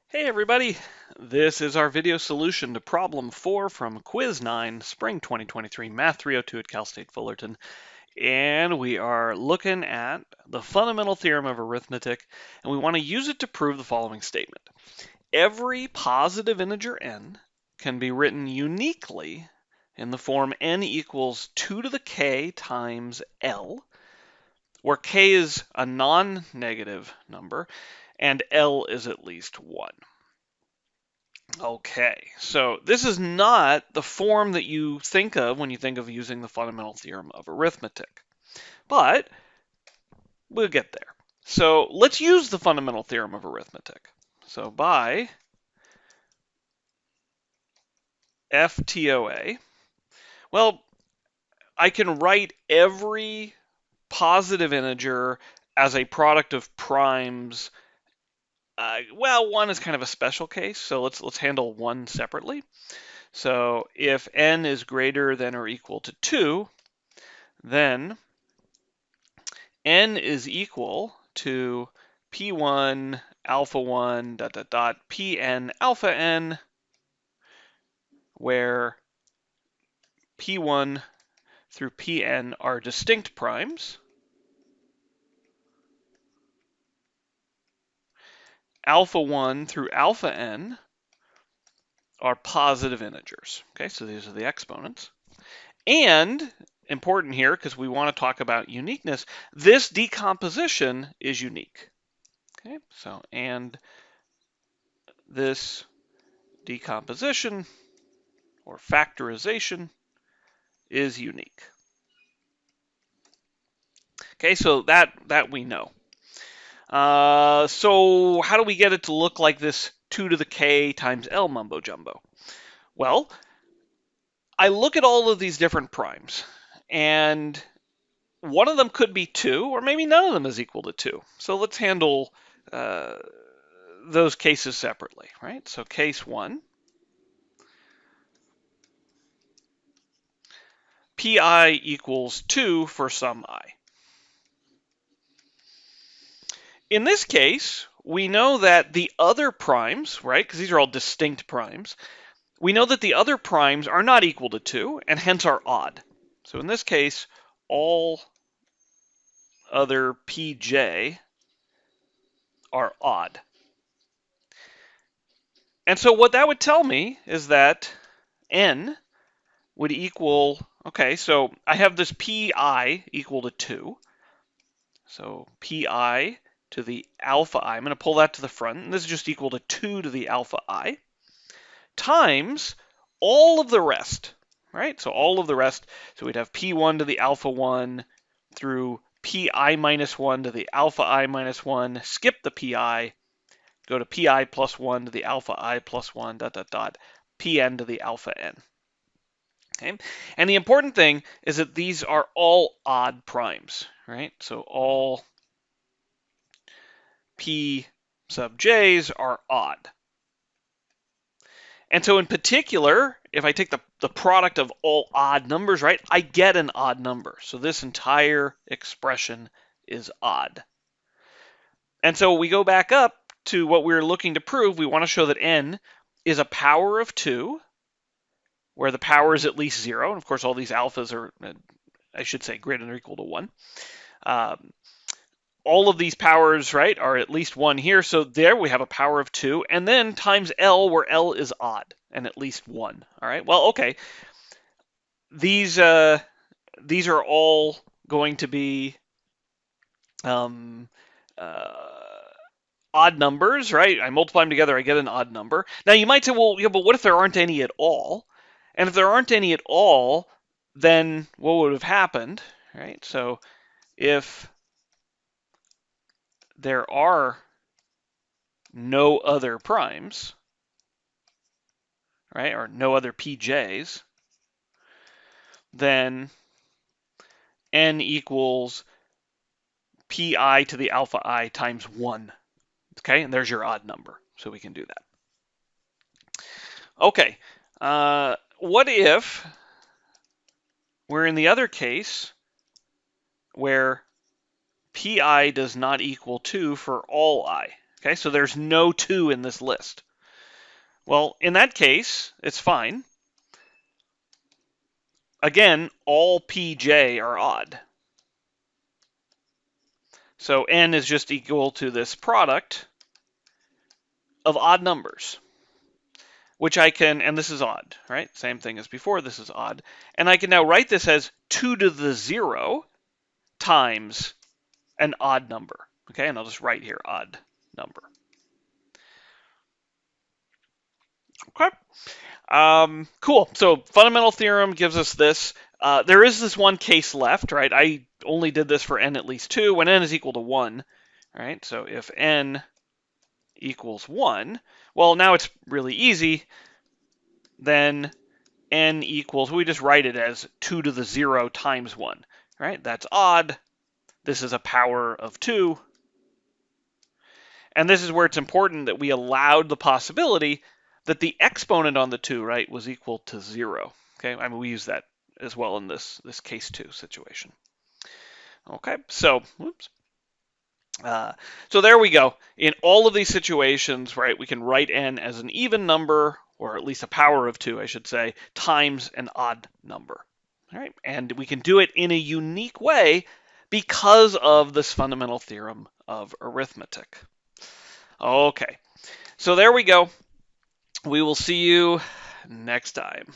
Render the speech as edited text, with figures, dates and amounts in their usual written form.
Hey everybody, this is our video solution to problem 4 from Quiz 9, Spring 2023, Math 302 at Cal State Fullerton. And we are looking at the fundamental theorem of arithmetic, and we want to use it to prove the following statement. Every positive integer n can be written uniquely in the form n equals 2 to the k times L, where k is a non-negative number and L is at least 1. Okay, so this is not the form that you think of when you think of using the fundamental theorem of arithmetic, but we'll get there. So let's use the fundamental theorem of arithmetic. So by FTOA, well, I can write every positive integer as a product of primes. Well, one is kind of a special case, so let's handle one separately. So if n is greater than or equal to 2, then n is equal to p1 alpha 1 dot dot dot pn alpha n, where p1 through pn are distinct primes, alpha 1 through alpha n are positive integers. Okay, so these are the exponents. And important here, because we want to talk about uniqueness, this decomposition is unique. Okay, so and this decomposition or factorization is unique. Okay, so that we know. So how do we get it to look like this 2 to the k times L mumbo jumbo? Well, I look at all of these different primes, and one of them could be 2, or maybe none of them is equal to 2. So let's handle those cases separately, right? So case 1, pi equals 2 for some I. In this case, we know that the other primes, right, because these are all distinct primes, we know that the other primes are not equal to 2 and hence are odd. So in this case, all other pj are odd. And so what that would tell me is that n would equal, okay, so I have this pi equal to 2. So pi to the alpha I, I'm going to pull that to the front, and this is just equal to 2 to the alpha I, times all of the rest, right? So all of the rest, so we'd have p1 to the alpha 1 through pi minus 1 to the alpha I minus 1, skip the pi, go to pi plus 1 to the alpha I plus 1, dot, dot, dot, pn to the alpha n. Okay? And the important thing is that these are all odd primes, right? So all p sub j's are odd. And so in particular, if I take the product of all odd numbers, right, I get an odd number. So this entire expression is odd. And so we go back up to what we're looking to prove. We want to show that n is a power of 2, where the power is at least 0. And of course, all these alphas are, I should say, greater than or equal to 1. All of these powers, right, are at least 1 here. So there we have a power of 2. And then times L, where L is odd, and at least 1. All right, well, okay. These are all going to be odd numbers, right? I multiply them together, I get an odd number. Now you might say, well, yeah, but what if there aren't any at all? And if there aren't any at all, then what would have happened, right? So if there are no other primes, right, or no other pj's, then n equals pi to the alpha I times 1. Okay, and there's your odd number. So we can do that. Okay, what if we're in the other case where pi does not equal 2 for all I? Okay, so there's no 2 in this list. Well, in that case, it's fine. Again, all pj are odd. So n is just equal to this product of odd numbers, which I can, and this is odd, right? Same thing as before, this is odd. And I can now write this as 2 to the 0 times an odd number. Okay, and I'll just write here odd number. Okay. Cool. So fundamental theorem gives us this. There is this one case left, right? I only did this for n at least 2 when n is equal to 1, right? So if n equals 1, well, now it's really easy. Then n equals, we just write it as 2 to the 0 times 1, right? That's odd. This is a power of 2. And this is where it's important that we allowed the possibility that the exponent on the 2, right, was equal to 0. Okay, I mean, we use that as well in this case 2 situation. Okay, so, whoops. So there we go. In all of these situations, right, we can write n as an even number, or at least a power of 2, I should say, times an odd number. All right, and we can do it in a unique way because of this fundamental theorem of arithmetic. Okay, so there we go. We will see you next time.